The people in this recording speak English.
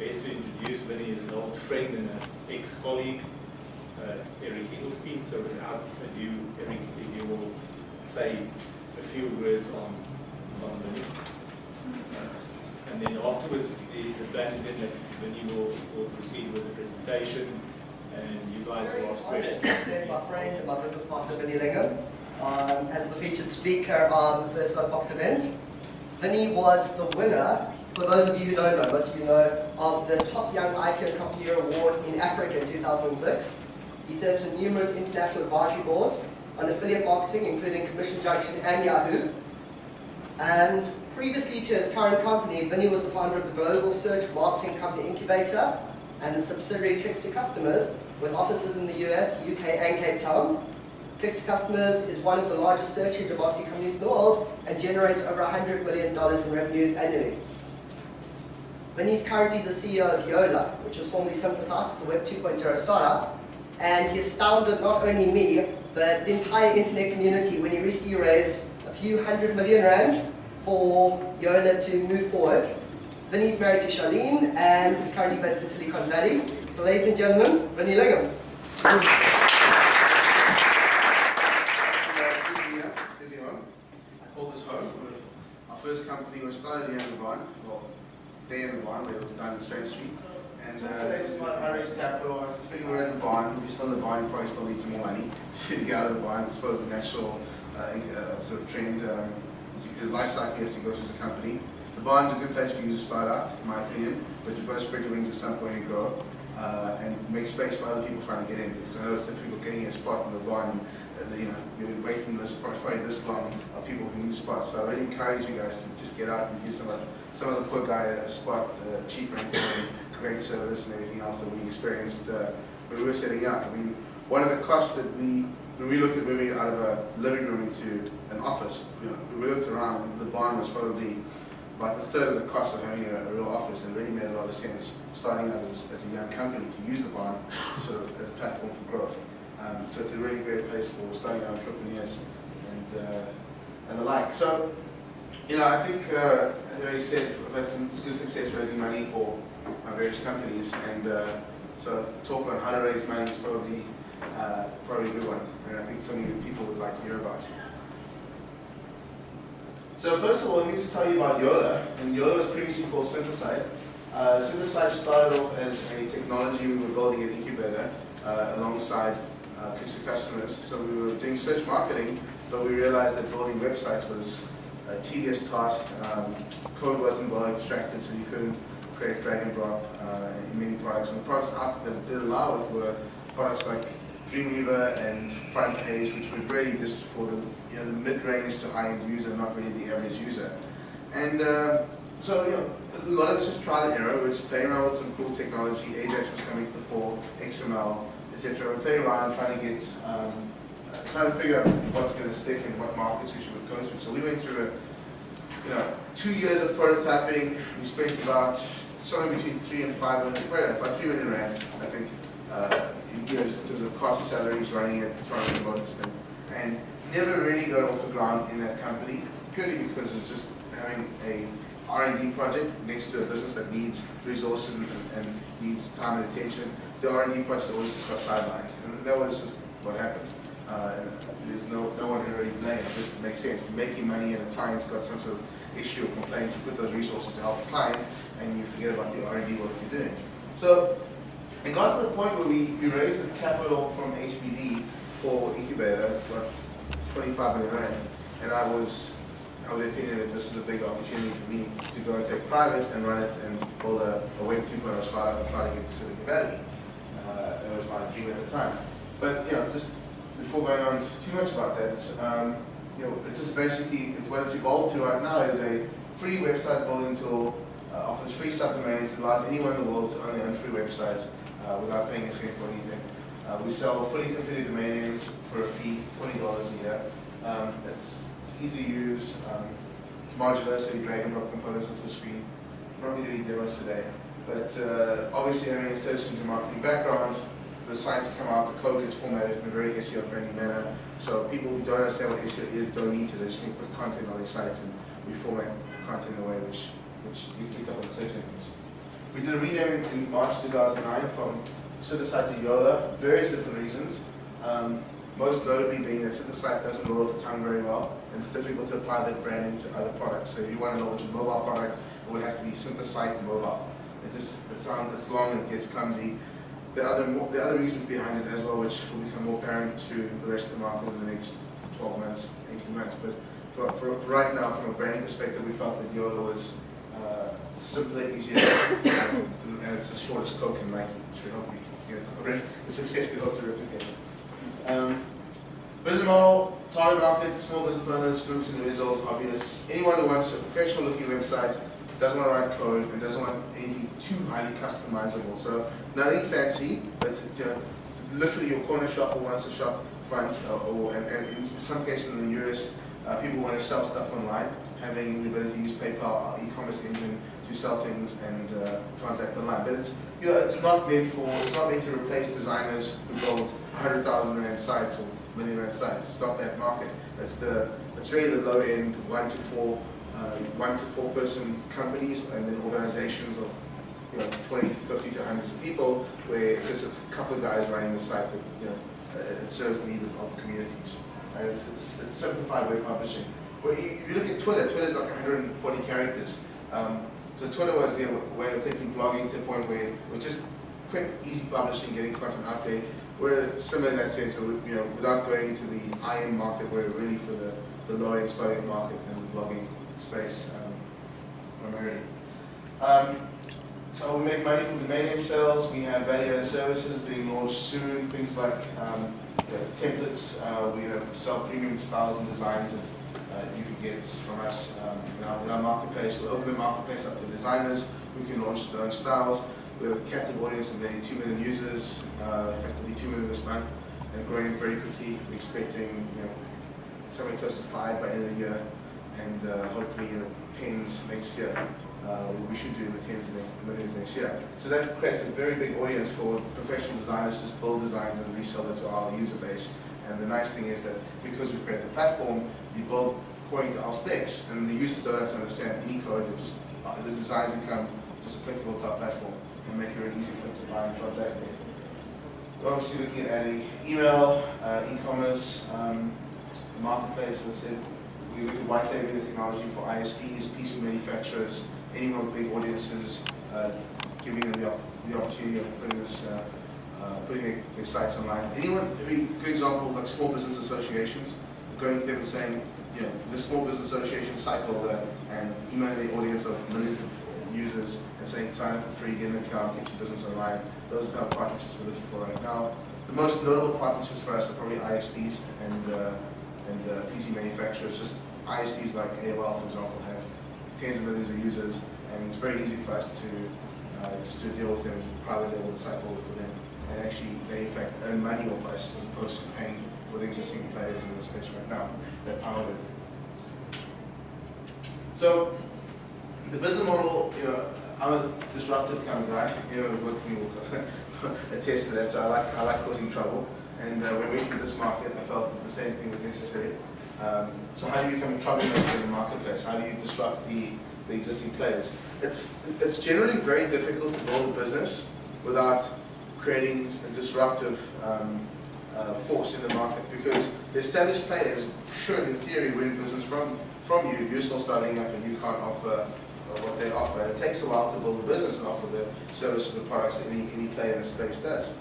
best to introduce Vinny as an old friend and an ex-colleague, Eric Edelstein. So without ado, Eric, if you will say a few words on Vinny. And then afterwards, the plan is then that Vinny will proceed with the presentation, and you guys will ask questions. Very my friend and my business partner, Vinny Lingham, as the featured speaker on the first Soapbox event. Vinny was the winner, for those of you who don't know, most of you know, of the Top Young IT Entrepreneur Award in Africa in 2006. He serves on numerous international advisory boards on affiliate marketing, including Commission Junction and Yahoo. And previously to his current company, Vinny was the founder of the global search marketing company Incubator and the subsidiary Clicks to Customers, with offices in the US, UK, and Cape Town. Clicks to Customers is one of the largest search engine marketing companies in the world and generates over $100 million in revenues annually. Vinny's currently the CEO of Yola, which was formerly Simplesite. It's a Web 2.0 startup, and he astounded not only me, but the entire internet community when he recently raised a few $100 million for Yola to move forward. Vinny's married to Charlene and is currently based in Silicon Valley. So ladies and gentlemen, Vinny Lingham. I call this home. Our first company was started here in the barn, well, there in the barn, where it was down in Strange Street. And this is what I raised capital. I figured we're at the barn, we're still in the barn, you probably still need some more money to get out of the barn. It's sort of the natural sort of trend. The life cycle you have to go through as a company. The barn's a good place for you to start out, in my opinion, but you've got to spread your wings at some point and grow, and make space for other people trying to get in, because I know it's difficult getting a spot in the barn. You're waiting list probably this long of people who need spots. So I really encourage you guys to just get out and give some of the poor guy a spot, cheap rent, great service, and everything else that we experienced when we were setting up. I mean, one of the costs that when we looked at moving out of a living room into an office, we looked around, and the barn was probably about a third of the cost of having a real office, and it really made a lot of sense starting out as a young company to use the barn sort of as a platform for growth. So it's a really great place for starting out entrepreneurs and the like. So, I think, as I said, I've had some good success raising money for my various companies, and so talk on how to raise money is probably a good one, and I think something that people would like to hear about. So first of all, I need to tell you about Yola, and Yola was previously called Simplesite. Simplesite started off as a technology we were building an incubator alongside Clicks to Customers. So we were doing search marketing, but we realized that building websites was a tedious task. Code wasn't well abstracted, so you couldn't create drag and drop in many products. And the products out that did allow it were products like Dreamweaver and Front Page, which were really just for the mid-range to high-end user, not really the average user. And so a lot of it's just trial and error. We're just playing around with some cool technology. Ajax was coming to the fore, XML, etc. We're playing around trying to figure out what's going to stick and what markets we should go through. So we went through 2 years of prototyping. We spent about somewhere between 3 and 5 million, about 3 million rand, I think. Just in terms of cost, salaries, running it, trying to promote this thing, and never really got off the ground in that company, purely because it's just having a R&D project next to a business that needs resources and needs time and attention. The R&D project always just got sidelined, and that was just what happened. There's no one who really blamed. It just makes sense. You're making money and the client's got some sort of issue or complaint. You put those resources to help the client, and you forget about the R&D work you're doing. So it got to the point where we raised the capital from HBD for Incubator. It's about 25 million rand, and I was of the opinion that this is a big opportunity for me to go and take private and run it and build a Web 2.0 startup and try to get to Silicon Valley. That was my dream at the time. But just before going on too much about that, it's just basically what it's evolved to right now is a free website building tool. Offers free subdomains, allows anyone in the world to own their own free website without paying a cent for anything. We sell fully configured domain names for a fee, $20 a year. It's easy to use. It's modular, so you drag and drop components onto the screen. I'm not going to do any demos today, but obviously having a search engine marketing background, the sites come out, the code gets formatted in a very SEO-friendly manner. So people who don't understand what SEO is don't need to. They just need to put content on their sites, and we format the content in a way which gets picked up on the search engines. We did a renaming in March 2009 from Synthesite to Yola, various different reasons. Most notably being that Synthesite doesn't roll off the tongue very well, and it's difficult to apply that branding to other products. So if you want to launch a mobile product, it would have to be Synthesite Mobile. It's long and it gets clumsy. The other reasons behind it as well, which will become more apparent to the rest of the market in the next 12 months, 18 months. But for right now, from a branding perspective, we felt that Yola was simpler, easier, and it's as short as Coke and Nike, which we hope the success we hope to replicate. Business model, target market, small business owners, groups, individuals, obvious. Anyone who wants a professional looking website, doesn't want to write code, and doesn't want anything too highly customizable. So nothing fancy, but literally your corner shop or wants to shop front, and in some cases in the US, people want to sell stuff online, having the ability to use PayPal, our e-commerce engine, to sell things and transact online. But it's not meant to replace designers who build 100,000 rand sites or million rand sites. It's not that market. It's really the low end, 1 to 4 person companies, and then organizations of 20 to 50 to hundreds of people, where it's just a couple of guys running the site, but it serves the need of communities. And it's simplified web publishing. Well, if you look at Twitter, Twitter's like 140 characters. So Twitter was their way of taking blogging to a point where it was just quick, easy publishing, getting content out there. We're similar in that sense, without going into the high-end market, we're really for the low-end starting market and the blogging space primarily. So we make money from domain name sales. We have value-added services being launched soon. Things like templates. We sell premium styles and designs that you can get from us in our marketplace. We'll open the marketplace up to designers who can launch their own styles. We have a captive audience of nearly 2 million users, effectively 2 million this month, and growing very quickly. We're expecting somewhere close to 5 by the end of the year, and hopefully in the tens next year. We should do in the tens of millions next year. So that creates a very big audience for professional designers to just build designs and resell it to our user base. And the nice thing is that because we've created a platform, you build according to our specs, and the users don't have to understand any code. The designs become just applicable to our platform and make it really easy for them to buy and transact there. We're obviously looking at adding email, e-commerce, marketplace. As I said, we look at white labeling the technology for ISPs, PC manufacturers, anyone with big audiences, giving them the opportunity of putting their sites online. Good examples like small business associations, going to them and saying, the small business association site builder, and emailing the audience of millions of users and saying, sign up for free, get an account, get your business online. Those are the type of partnerships we're looking for right now. The most notable partnerships for us are probably ISPs and PC manufacturers. Just ISPs like AOL, for example, have tens of millions of users, and it's very easy for us to just do a deal with them, private label the site builder for them, and actually they in fact earn money off us as opposed to paying for the existing players in the space right now that power it. So the business model, I'm a disruptive kind of guy. Who worked with me will attest to that. So I like causing trouble. And when we went to this market, I felt that the same thing was necessary. So how do you become a troublemaker in the marketplace? How do you disrupt the existing players? It's generally very difficult to build a business without creating a disruptive force in the market, because the established players should, in theory, win business from you if you're still starting up and you can't offer what they offer. And it takes a while to build a business and offer the services and products that any player in the space does.